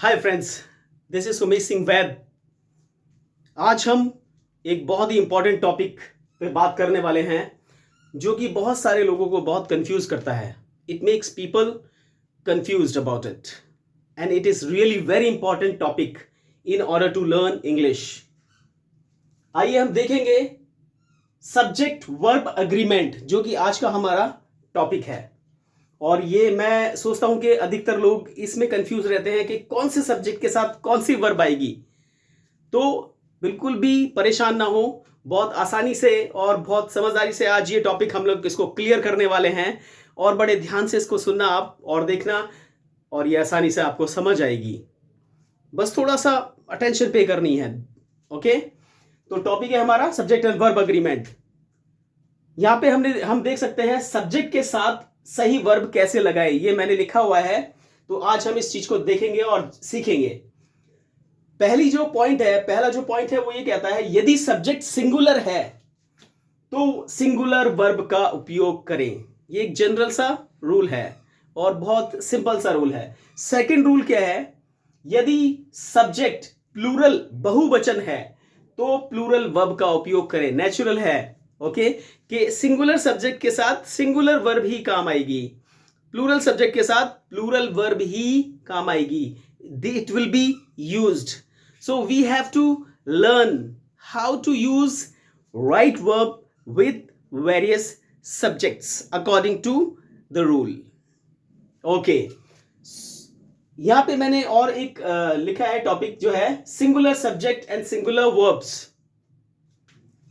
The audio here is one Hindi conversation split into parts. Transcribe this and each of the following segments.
Hi friends, this is Sumesh Singh Vaid. आज हम एक बहुत ही इंपॉर्टेंट टॉपिक पे बात करने वाले हैं जो कि बहुत सारे लोगों को बहुत कंफ्यूज करता है। It makes people confused about it and it is really very important topic in order to learn English. आइए हम देखेंगे सब्जेक्ट वर्ब अग्रीमेंट, जो कि आज का हमारा टॉपिक है। और ये मैं सोचता हूं कि अधिकतर लोग इसमें कंफ्यूज रहते हैं कि कौन से सब्जेक्ट के साथ कौन सी वर्ब आएगी। तो बिल्कुल भी परेशान ना हो, बहुत आसानी से और बहुत समझदारी से आज ये टॉपिक हम लोग इसको क्लियर करने वाले हैं। और बड़े ध्यान से इसको सुनना आप और देखना, और ये आसानी से आपको समझ आएगी। बस थोड़ा सा अटेंशन पे करनी है। ओके, तो टॉपिक है हमारा सब्जेक्ट एंड वर्ब अग्रीमेंट। यहां पे हम देख सकते हैं सब्जेक्ट के साथ सही वर्ब कैसे लगाए, ये मैंने लिखा हुआ है। तो आज हम इस चीज को देखेंगे और सीखेंगे। पहला जो पॉइंट है वो ये कहता है, यदि सब्जेक्ट सिंगुलर है तो सिंगुलर वर्ब का उपयोग करें। ये एक जनरल सा रूल है और बहुत सिंपल सा रूल है। सेकंड रूल क्या है, यदि सब्जेक्ट प्लूरल बहुवचन है तो प्लूरल वर्ब का उपयोग करें। नेचुरल है ओके कि सिंगुलर सब्जेक्ट के साथ सिंगुलर वर्ब ही काम आएगी, प्लूरल सब्जेक्ट के साथ प्लूरल वर्ब ही काम आएगी। It will be used. So we have to learn how to use right verb with various subjects according to the rule. Okay, यहां पे मैंने और एक लिखा है टॉपिक जो है singular subject and singular verbs.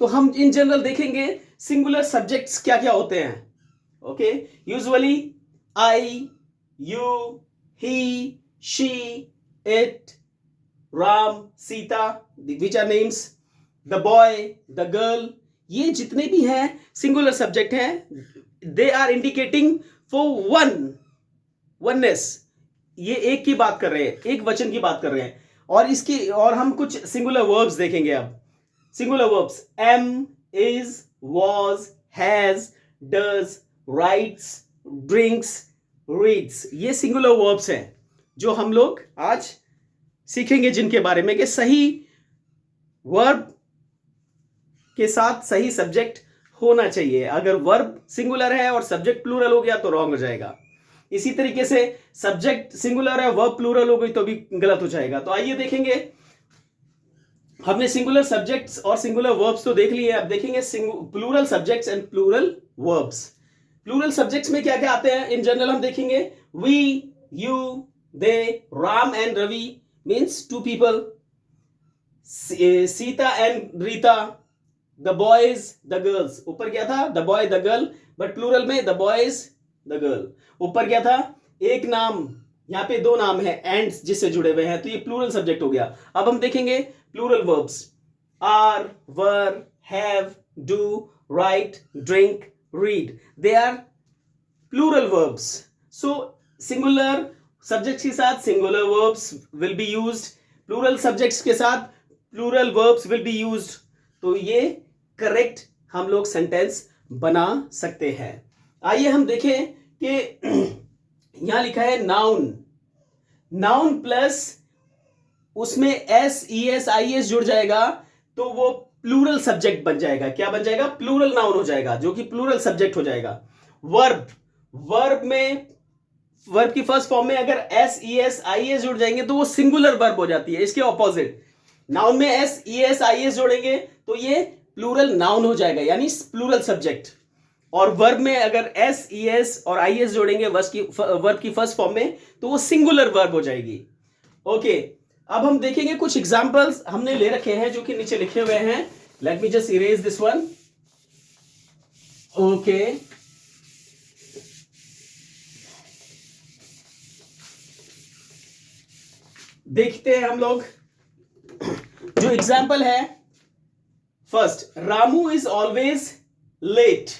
तो हम इन जनरल देखेंगे सिंगुलर सब्जेक्ट्स क्या क्या होते हैं। Okay, usually I, you, he, she, it, Ram, Sita, which are names, the boy, the girl. ये जितने भी हैं सिंगुलर सब्जेक्ट हैं, they are indicating for oneness. ये एक की बात कर रहे हैं, एक वचन की बात कर रहे हैं। और हम कुछ सिंगुलर वर्ब्स देखेंगे अब। Singular verbs am, is, was, has, does, writes, drinks, reads। ये सिंगुलर वर्ब्स हैं जो हम लोग आज सीखेंगे, जिनके बारे में कि सही वर्ब के साथ सही सब्जेक्ट होना चाहिए। अगर वर्ब सिंगुलर है और सब्जेक्ट प्लूरल हो गया तो रॉन्ग हो जाएगा। इसी तरीके से सब्जेक्ट सिंगुलर है, वर्ब प्लूरल हो गई तो भी गलत हो जाएगा। तो आइए देखेंगे, हमने सिंगुलर सब्जेक्ट्स और सिंगुलर वर्ब्स तो देख लिए। अब देखेंगे plural subjects and plural verbs. Plural subjects में क्या क्या आते हैं इन जनरल हम देखेंगे। We, you, they, Ram and Ravi means two people, Sita and Rita, the boys, the girls. ऊपर क्या था, the boy, the girl, but plural में द बॉयज, द गर्ल। ऊपर क्या था, एक नाम, यहां पे दो नाम है एंड जिससे जुड़े हुए हैं, तो ये प्लूरल सब्जेक्ट हो गया। अब हम देखेंगे plural verbs, are, were, have, do, write, drink, read. They are plural verbs. So singular subjects के साथ singular verbs will be used, plural subjects के साथ plural verbs will be used. तो ये करेक्ट हम लोग सेंटेंस बना सकते हैं। आइए हम देखें कि यहां लिखा है नाउन। नाउन प्लस उसमें S, E S, I S जुड़ जाएगा तो वो प्लूरल सब्जेक्ट बन जाएगा। क्या बन जाएगा, प्लूरल नाउन हो जाएगा, जो कि प्लूरल सब्जेक्ट हो जाएगा। वर्ब की फर्स्ट फॉर्म में अगर S, E S, I S जुड़ जाएंगे तो वो सिंगुलर वर्ब हो जाती है। इसके ऑपोजिट नाउन में S, E S, I S जोड़ेंगे तो ये प्लूरल नाउन हो जाएगा, यानी प्लूरल सब्जेक्ट। और वर्ब में अगर एस, ई एस और आई एस जोड़ेंगे वर्ब की फर्स्ट फॉर्म में तो वो सिंगुलर वर्ब हो जाएगी। ओके, अब हम देखेंगे कुछ एग्जांपल्स हमने ले रखे हैं जो कि नीचे लिखे हुए हैं। Let me just erase this one. Okay, देखते हैं हम लोग जो एग्जांपल है। First, Ramu is always late.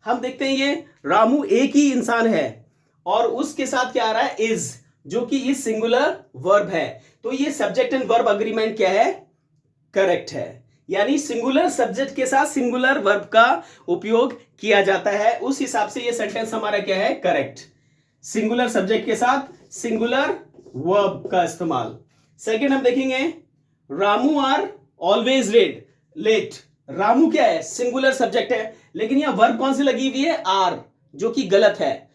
हम देखते हैं ये रामू एक ही इंसान है और उसके साथ क्या आ रहा है, इज, जो कि इस सिंगुलर वर्ब है। तो ये सब्जेक्ट एंड वर्ब अग्रीमेंट क्या है, करेक्ट है। यानी सिंगुलर सब्जेक्ट के साथ सिंगुलर वर्ब का उपयोग किया जाता है, उस हिसाब से ये सेंटेंस हमारा क्या है, करेक्ट। सिंगुलर सब्जेक्ट के साथ सिंगुलर वर्ब का इस्तेमाल। सेकंड हम देखेंगे Ramu are always late. Ramu क्या है, सिंगुलर सब्जेक्ट है, लेकिन यहां वर्ब कौन सी लगी हुई है, आर, जो कि गलत है।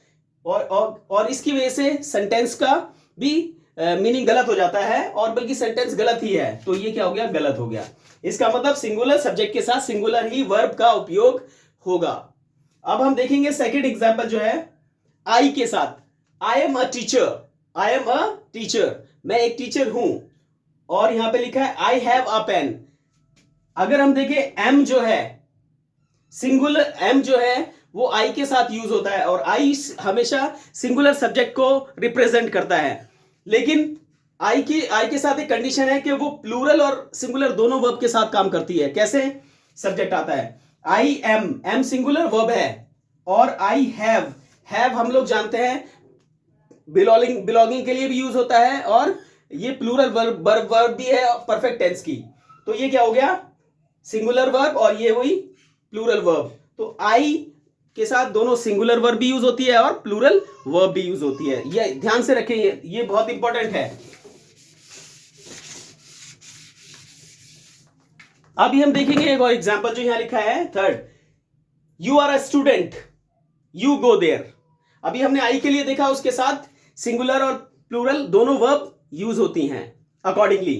और इसकी वजह से सेंटेंस का भी मीनिंग गलत हो जाता है, और बल्कि सेंटेंस गलत ही है, तो ये क्या हो गया, गलत हो गया। इसका मतलब सिंगुलर सब्जेक्ट के साथ सिंगुलर ही वर्ब का उपयोग होगा। अब हम देखेंगे सेकंड एग्जांपल जो है आई के साथ। I am a teacher, I am a teacher, मैं एक टीचर हूं, और यहां पे लिखा है आई हैव अ पेन। अगर हम देखें एम जो है, सिंगुलर एम जो है वो आई के साथ यूज होता है, और आई हमेशा सिंगुलर सब्जेक्ट को रिप्रेजेंट करता है। लेकिन आई के साथ एक कंडीशन है कि वो प्लूरल और सिंगुलर दोनों वर्ब के साथ काम करती है। कैसे सब्जेक्ट आता है, I am, am singular verb है, और आई हैव हम लोग जानते हैं बिलोंगिंग के लिए भी यूज होता है, और ये प्लूरल वर्ब भी है परफेक्ट टेंस की। तो ये क्या हो गया, सिंगुलर वर्ब, और ये हुई प्लूरल वर्ब। तो आई के साथ दोनों सिंगुलर वर्ब भी यूज होती है और प्लूरल वर्ब भी यूज होती है। ये ध्यान से रखें, ये बहुत इंपॉर्टेंट है। अभी हम देखेंगे एक और एग्जांपल जो यहां लिखा है third, you are a student, you go there. अभी हमने आई के लिए देखा, उसके साथ सिंगुलर और प्लूरल दोनों वर्ब यूज होती हैं अकॉर्डिंगली।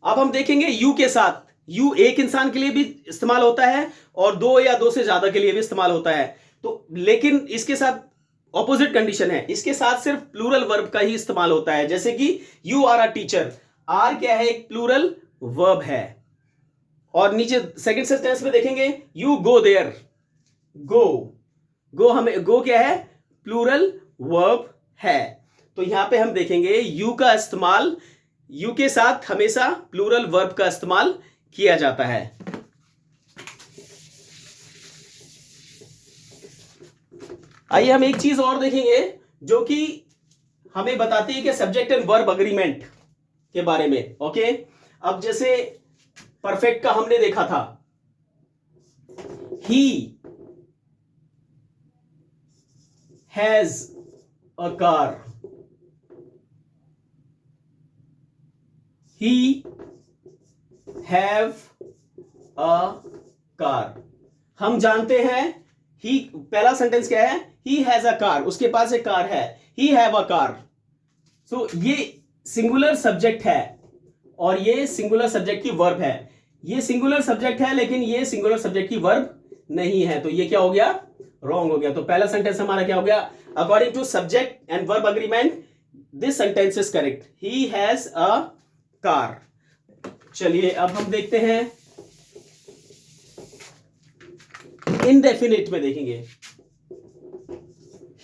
अब हम देखेंगे यू के साथ, यू एक इंसान के लिए भी इस्तेमाल होता है और दो या दो से ज्यादा के लिए भी इस्तेमाल होता है। तो लेकिन इसके साथ ऑपोजिट कंडीशन है, इसके साथ सिर्फ प्लूरल वर्ब का ही इस्तेमाल होता है। जैसे कि you are a teacher, are क्या है, एक प्लूरल वर्ब है। और नीचे सेकंड सेंटेंस में देखेंगे यू गो देयर, गो हमें गो क्या है, प्लूरल वर्ब है। तो यहां पे हम देखेंगे यू का इस्तेमाल, यू के साथ हमेशा प्लूरल वर्ब का इस्तेमाल किया जाता है। आइए हम एक चीज और देखेंगे जो कि हमें बताती है कि सब्जेक्ट एंड वर्ब अग्रीमेंट के बारे में। ओके, अब जैसे परफेक्ट का हमने देखा था, ही has a car, he have a car. हम जानते हैं ही, पहला सेंटेंस क्या है, ही हैज अ कार, उसके पास एक कार है, ही हैव अ कार। सो ये सिंगुलर सब्जेक्ट है और ये सिंगुलर सब्जेक्ट की वर्ब है। ये सिंगुलर सब्जेक्ट है लेकिन ये सिंगुलर सब्जेक्ट की वर्ब नहीं है, तो ये क्या हो गया, रॉन्ग हो गया। तो पहला सेंटेंस हमारा क्या हो गया, according to subject and verb agreement this sentence is correct, he has a car. चलिए अब हम देखते हैं इनडेफिनिट में देखेंगे,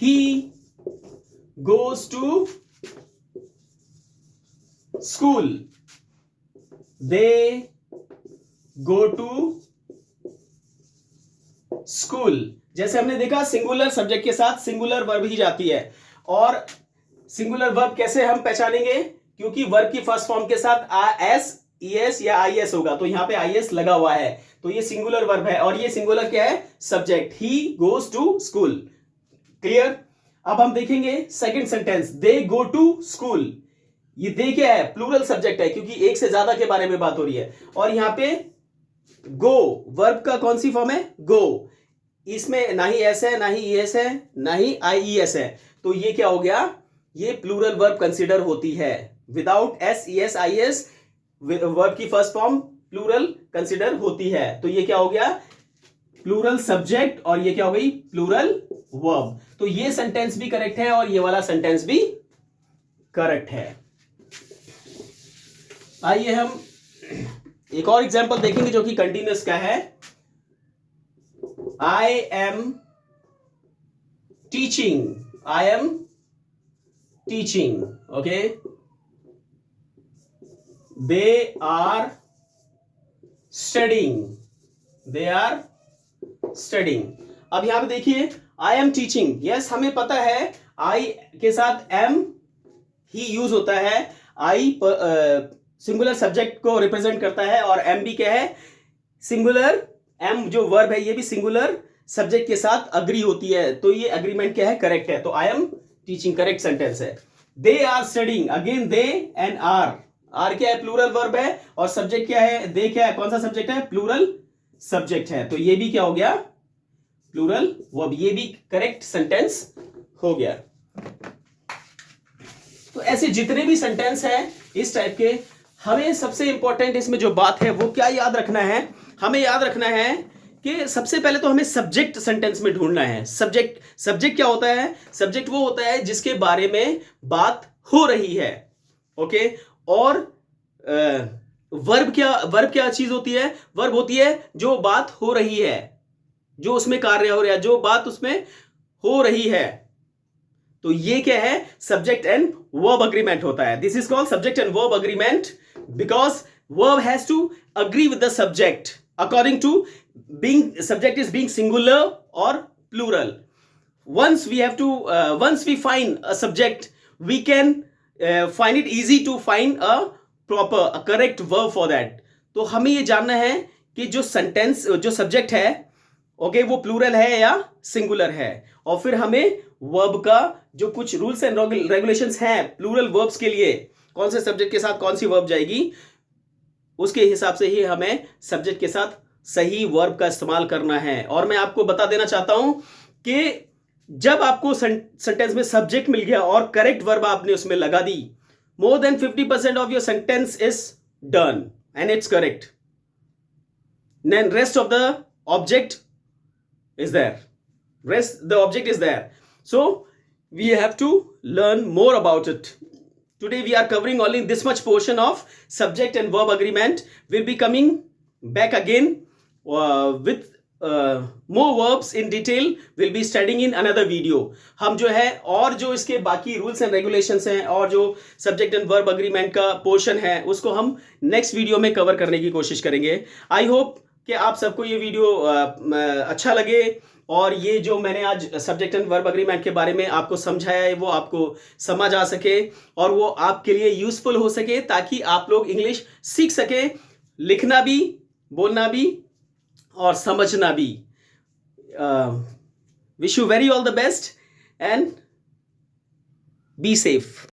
he goes to school, they go to school. जैसे हमने देखा सिंगुलर सब्जेक्ट के साथ सिंगुलर वर्ब ही जाती है, और सिंगुलर वर्ब कैसे हम पहचानेंगे, क्योंकि वर्ब की फर्स्ट फॉर्म के साथ एस, ईएस या आईएस होगा, तो यहां पे आईएस लगा हुआ है, तो ये सिंगुलर वर्ब है, और ये सिंगुलर क्या है, subject, he goes to school. Clear. अब हम देखेंगे second sentence, they go to school. ये दे क्या है, प्लूरल सब्जेक्ट है, क्योंकि एक से ज्यादा के बारे में बात हो रही है। और यहां पे गो वर्ब का कौन सी फॉर्म है, गो, इसमें ना ही एस है, ना ही ईएस है, ना ही आईईएस है, तो ये क्या हो गया, ये प्लूरल वर्ब कंसीडर होती है। Without S, ES, IS verb की फर्स्ट फॉर्म प्लूरल कंसीडर होती है, तो ये क्या हो गया, प्लूरल सब्जेक्ट, और ये क्या हो गई, प्लूरल वर्ब। तो ये सेंटेंस भी करेक्ट है और ये वाला सेंटेंस भी करेक्ट है। आइए हम एक और एग्जांपल देखेंगे जो कि कंटिन्यूअस का है, I am teaching, I am teaching, okay, they are studying, they are studying. अब यहां पे देखिए आई एम टीचिंग, यस हमें पता है आई के साथ एम ही यूज होता है, आई सिंगुलर सब्जेक्ट को रिप्रेजेंट करता है, और एम भी क्या है, सिंगुलर, एम जो वर्ब है ये भी सिंगुलर सब्जेक्ट के साथ अग्री होती है, तो ये अग्रीमेंट क्या है, करेक्ट है। तो I am teaching correct sentence है। They are studying, again they and are क्या है, प्लूरल वर्ब है, और सब्जेक्ट क्या है, दे क्या है, कौन सा सब्जेक्ट है, प्लूरल सब्जेक्ट है, तो ये भी क्या हो गया, प्लूरल वर्ब, ये भी करेक्ट सेंटेंस हो गया। तो ऐसे जितने भी सेंटेंस हैं इस टाइप के, हमें सबसे इंपॉर्टेंट इसमें जो बात है वो क्या याद रखना है, हमें याद रखना है कि सबसे पहले तो हमें सब्जेक्ट सेंटेंस में ढूंढना है। सब्जेक्ट क्या होता है, सब्जेक्ट वो होता है जिसके बारे में बात हो रही है, ओके। और वर्ब क्या चीज होती है, वर्ब होती है जो बात हो रही है, जो उसमें कार्य हो रहा है, जो बात उसमें हो रही है, तो ये क्या है, सब्जेक्ट एंड वर्ब अग्रीमेंट होता है। This is called subject and verb agreement because verb has to agree with the subject according to being subject is being singular or plural. Once we find a subject, we can find it easy to find a correct verb for that. तो हमें ये जानना है कि जो सेंटेंस, जो सब्जेक्ट है, ओके, वो प्लूरल है या सिंगुलर है, और फिर हमें वर्ब का जो कुछ रूल्स एंड रेगुलेशंस हैं प्लूरल वर्ब्स के लिए, कौन से सब्जेक्ट के साथ कौन सी वर्ब जाएगी, उसके हिसाब से ही हमें सब्जेक्ट के साथ सही वर्ब का इस्तेमाल करना है। और मैं आपको बता देना चाहता हूं कि जब आपको सेंटेंस में सब्जेक्ट मिल गया और करेक्ट वर्ब आपने उसमें लगा दी, more than 50% of your sentence is done and it's correct, then rest of the object is there, so we have to learn more about it. Today we are covering only this much portion of subject and verb agreement. We'll be coming back again with more verbs in detail. We'll be studying in another video. हम जो है और जो इसके बाकी रूल्स एंड रेगुलेशंस हैं और जो सब्जेक्ट एंड वर्ब अग्रीमेंट का पोर्शन है उसको हम नेक्स्ट वीडियो में कवर करने की कोशिश करेंगे. आई होप कि आप सबको ये वीडियो अच्छा लगे और ये जो मैंने आज सब्जेक्ट एंड वर्ब अग्रीमेंट के बारे में आपको समझाया है वो आपको समझ आ सके और वो आपके लिए यूजफुल हो सके, ताकि आप लोग इंग्लिश सीख सके, लिखना भी, बोलना भी और समझना भी. Wish you very all the best and be safe.